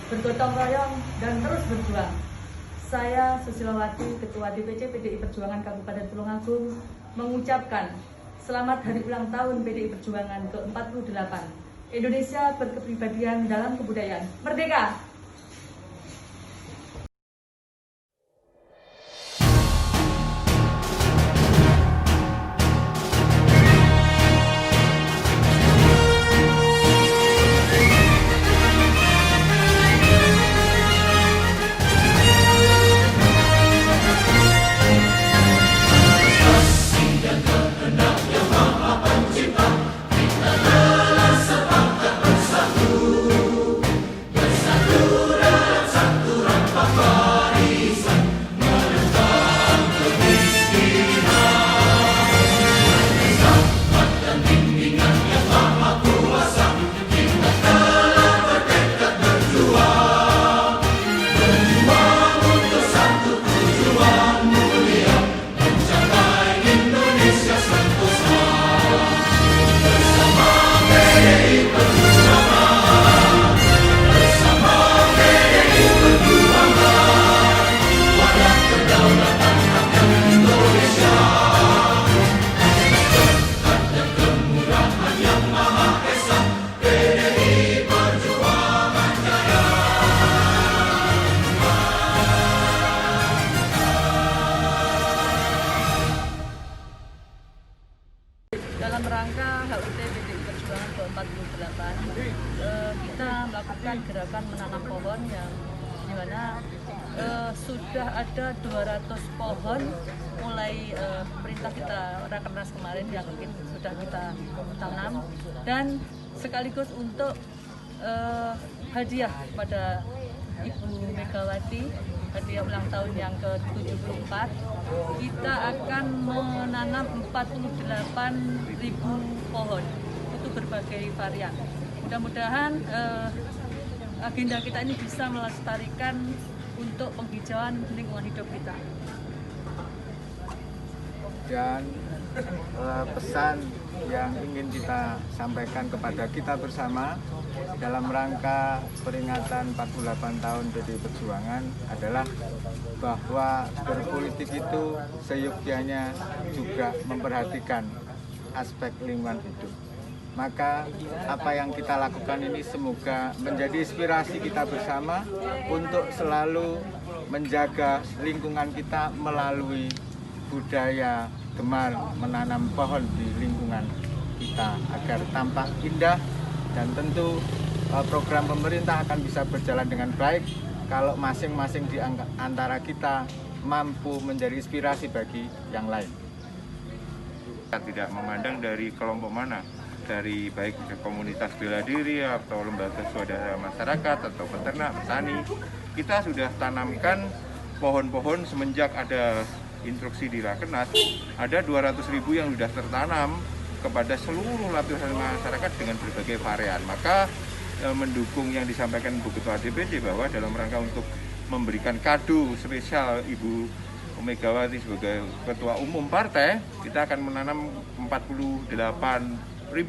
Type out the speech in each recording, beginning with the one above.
bergotong royong, dan terus berjuang. Saya Susilawati, Ketua DPC PDI Perjuangan Kabupaten Tulungagung, mengucapkan selamat hari ulang tahun PDI Perjuangan ke-48. Indonesia berkepribadian dalam kebudayaan. Merdeka! Dalam rangka HUT PDI Perjuangan ke-48, kita melakukan gerakan menanam pohon yang dimana sudah ada 200 pohon mulai perintah kita Rakernas kemarin yang mungkin sudah kita tanam, dan sekaligus untuk hadiah pada Ibu Megawati, hadiah ulang tahun yang ke-74, kita akan menanam 48.000 pohon untuk berbagai varian. Mudah-mudahan agenda kita ini bisa melestarikan untuk penghijauan lingkungan hidup kita. Dan pesan yang ingin kita sampaikan kepada kita bersama dalam rangka peringatan 48 tahun PDI Perjuangan adalah bahwa berpolitik itu seyogyanya juga memperhatikan aspek lingkungan hidup. Maka apa yang kita lakukan ini semoga menjadi inspirasi kita bersama untuk selalu menjaga lingkungan kita melalui budaya gemar menanam pohon di lingkungan kita agar tampak indah, dan tentu program pemerintah akan bisa berjalan dengan baik kalau masing-masing di antara kita mampu menjadi inspirasi bagi yang lain. Kita tidak memandang dari kelompok mana, dari baik komunitas bela diri atau lembaga swadaya masyarakat atau peternak, petani, kita sudah tanamkan pohon-pohon semenjak ada instruksi di Rakernas, ada 200.000 yang sudah tertanam kepada seluruh lapisan masyarakat dengan berbagai varian. Maka mendukung yang disampaikan Bu Ketua DPC bahwa dalam rangka untuk memberikan kado spesial Ibu Megawati sebagai Ketua Umum Partai, kita akan menanam 48.000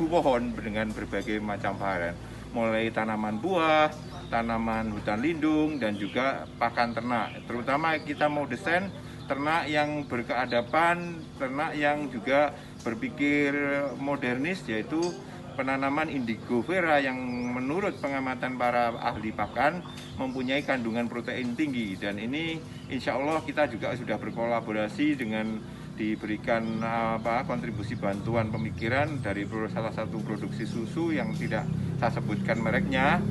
pohon dengan berbagai macam varian, mulai tanaman buah, tanaman hutan lindung, dan juga pakan ternak. Terutama kita mau desain ternak yang berkeadaban, ternak yang juga berpikir modernis, yaitu penanaman indigo vera yang menurut pengamatan para ahli pakan mempunyai kandungan protein tinggi. Dan ini insya Allah kita juga sudah berkolaborasi dengan diberikan kontribusi bantuan pemikiran dari salah satu produksi susu yang tidak saya sebutkan mereknya,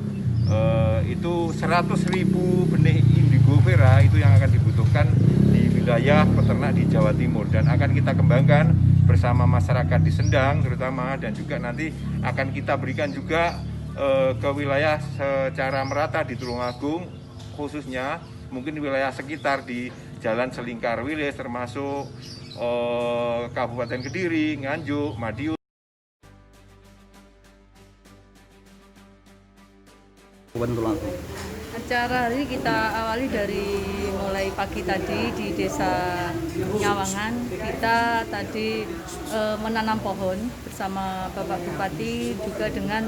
itu 100.000 benih indigo vera itu yang akan dibutuhkan di wilayah peternak di Jawa Timur, dan akan kita kembangkan bersama masyarakat di Sendang terutama, dan juga nanti akan kita berikan juga ke wilayah secara merata di Tulungagung, khususnya mungkin di wilayah sekitar di Jalan Selingkar Wilis termasuk Kabupaten Kediri, Nganjuk, Madiun. Acara hari ini kita awali dari mulai pagi tadi di Desa Nyawangan. Kita tadi menanam pohon bersama Bapak Bupati juga dengan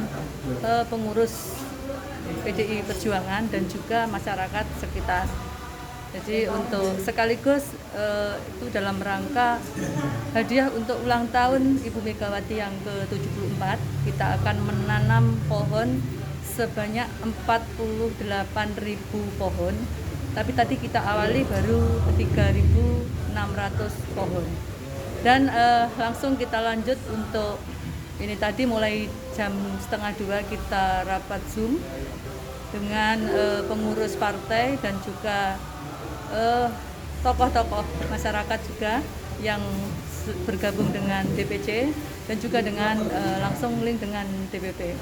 pengurus PDI Perjuangan dan juga masyarakat sekitar. Jadi untuk sekaligus itu dalam rangka hadiah untuk ulang tahun Ibu Megawati yang ke-74, kita akan menanam pohon sebanyak 48.000 pohon. Tapi tadi kita awali baru 3.600 pohon. Dan langsung kita lanjut untuk ini tadi mulai jam 1:30 kita rapat Zoom dengan pengurus partai dan juga tokoh-tokoh masyarakat juga yang bergabung dengan DPC dan juga dengan langsung link dengan DPP.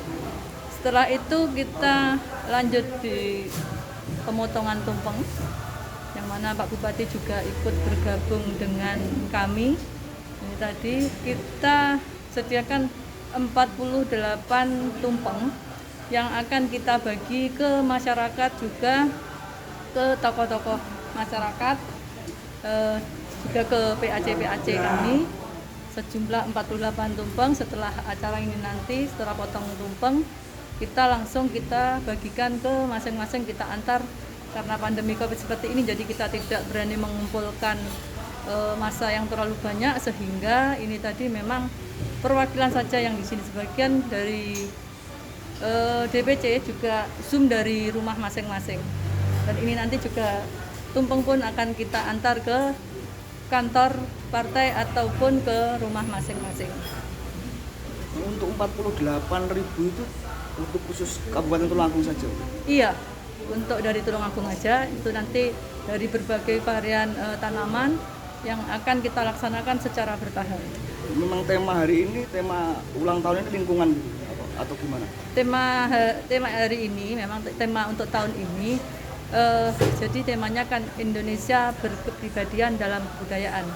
Setelah itu kita lanjut di pemotongan tumpeng yang mana Pak Bupati juga ikut bergabung dengan kami. Ini tadi kita sediakan 48 tumpeng yang akan kita bagi ke masyarakat juga ke tokoh-tokoh masyarakat, juga ke PAC kami sejumlah 48 tumpeng. Setelah acara ini nanti, setelah potong tumpeng, kita bagikan ke masing-masing, kita antar. Karena pandemi COVID seperti ini, jadi kita tidak berani mengumpulkan massa yang terlalu banyak, sehingga ini tadi memang perwakilan saja yang di sini, sebagian dari DPC juga Zoom dari rumah masing-masing. Dan ini nanti juga tumpeng pun akan kita antar ke kantor partai ataupun ke rumah masing-masing. Untuk 48.000 itu untuk khusus Kabupaten Tulungagung saja? Iya, untuk dari Tulungagung aja, itu nanti dari berbagai varian tanaman yang akan kita laksanakan secara bertahap. Memang tema hari ini, tema ulang tahun ini lingkungan gitu, atau gimana? Tema hari ini, memang tema untuk tahun ini, jadi temanya kan Indonesia berkepribadian dalam kebudayaan,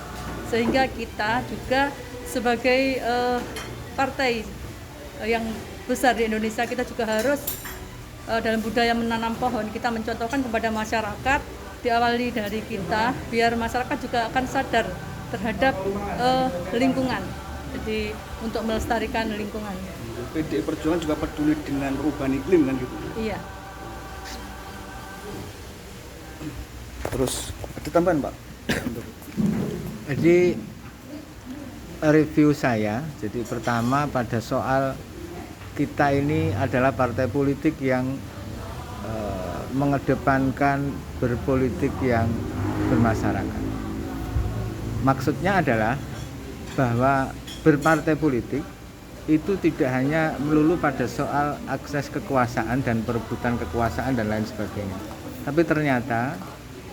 sehingga kita juga sebagai partai yang besar di Indonesia, kita juga harus dalam budaya menanam pohon, kita mencontohkan kepada masyarakat, diawali dari kita, biar masyarakat juga akan sadar terhadap lingkungan, jadi untuk melestarikan lingkungan. PDI Perjuangan juga peduli dengan perubahan iklim kan gitu? Iya. Terus ada tambahan Pak? Jadi review saya, jadi pertama pada soal kita ini adalah partai politik yang mengedepankan berpolitik yang bermasyarakat. Maksudnya adalah bahwa berpartai politik itu tidak hanya melulu pada soal akses kekuasaan dan perebutan kekuasaan dan lain sebagainya. Tapi ternyata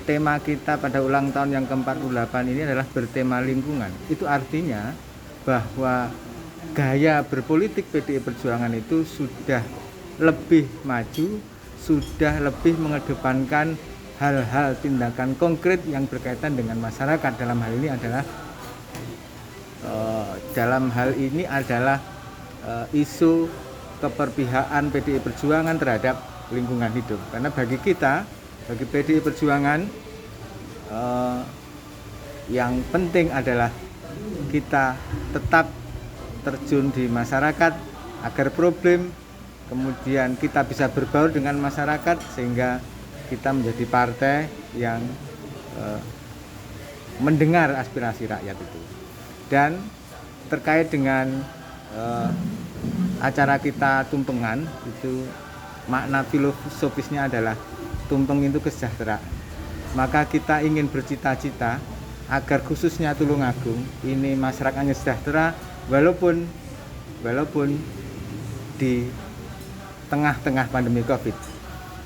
tema kita pada ulang tahun yang ke-48 ini adalah bertema lingkungan. Itu artinya bahwa gaya berpolitik PDI Perjuangan itu sudah lebih maju, sudah lebih mengedepankan hal-hal tindakan konkret yang berkaitan dengan masyarakat. Dalam hal ini adalah isu keperpihakan PDI Perjuangan terhadap lingkungan hidup. Karena bagi kita, bagi PDI Perjuangan, yang penting adalah kita tetap terjun di masyarakat agar problem, kemudian kita bisa berbaur dengan masyarakat sehingga kita menjadi partai yang mendengar aspirasi rakyat itu. Dan terkait dengan acara kita tumpengan, itu makna filosofisnya adalah tumpeng itu kesejahteraan. Maka kita ingin bercita-cita agar khususnya Tulungagung ini masyarakatnya sejahtera walaupun di tengah-tengah pandemi Covid.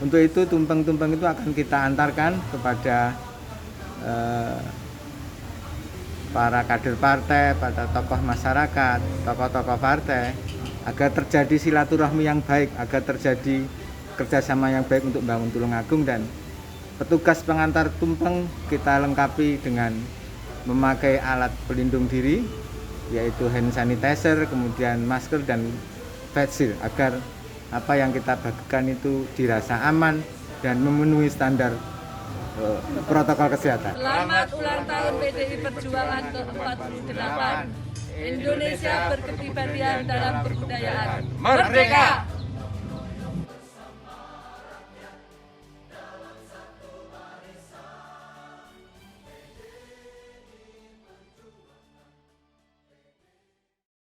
Untuk itu tumpeng-tumpeng itu akan kita antarkan kepada para kader partai, pada tokoh masyarakat, tokoh-tokoh partai, agar terjadi silaturahmi yang baik, agar terjadi kerjasama yang baik untuk membangun Tulungagung. Dan petugas pengantar tumpeng kita lengkapi dengan memakai alat pelindung diri, yaitu hand sanitizer, kemudian masker dan face shield, agar apa yang kita bagikan itu dirasa aman dan memenuhi standar protokol kesehatan. Selamat ulang tahun PDI Perjuangan ke-48. Indonesia berkepribadian dalam kebudayaan. Merdeka!